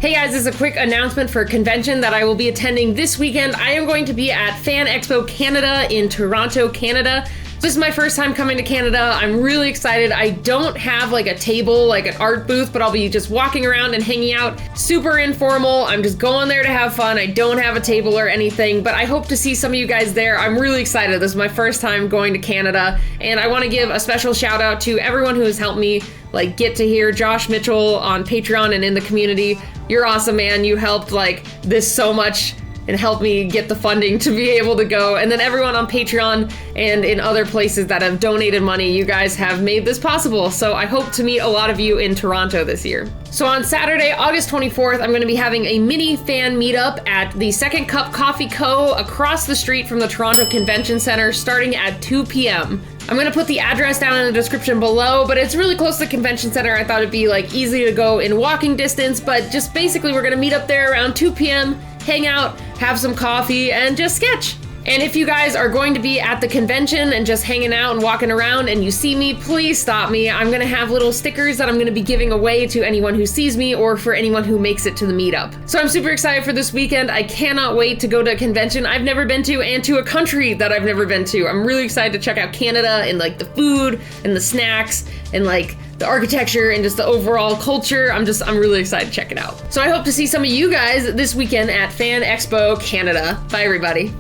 Hey guys, this is a quick announcement for a convention that I will be attending this weekend. I am going to be at Fan Expo Canada in Toronto, Canada. This is my first time coming to Canada. I'm really excited. I don't have like a table, like an art booth, but I'll be just walking around and hanging out. Super informal. I'm just going there to have fun. I don't have a table or anything, but I hope to see some of you guys there. I'm really excited. This is my first time going to Canada, and I want to give a special shout out to everyone who has helped me like get to here. Josh Mitchell on Patreon and in the community. You're awesome, man. You helped like this so much and helped me get the funding to be able to go. And then everyone on Patreon and in other places that have donated money, you guys have made this possible. So I hope to meet a lot of you in Toronto this year. So on Saturday, August 24th, I'm going to be having a mini fan meetup at the Second Cup Coffee Co. across the street from the Toronto Convention Center starting at 2 p.m. I'm going to put the address down in the description below, but it's really close to the convention center. I thought it'd be like easy to go in walking distance, but just basically we're going to meet up there around 2 p.m., hang out, have some coffee, and just sketch. And if you guys are going to be at the convention and just hanging out and walking around and you see me, please stop me. I'm gonna have little stickers that I'm gonna be giving away to anyone who sees me or for anyone who makes it to the meetup. So I'm super excited for this weekend. I cannot wait to go to a convention I've never been to and to a country that I've never been to. I'm really excited to check out Canada and like the food and the snacks and like the architecture and just the overall culture. I'm really excited to check it out. So I hope to see some of you guys this weekend at Fan Expo Canada. Bye everybody.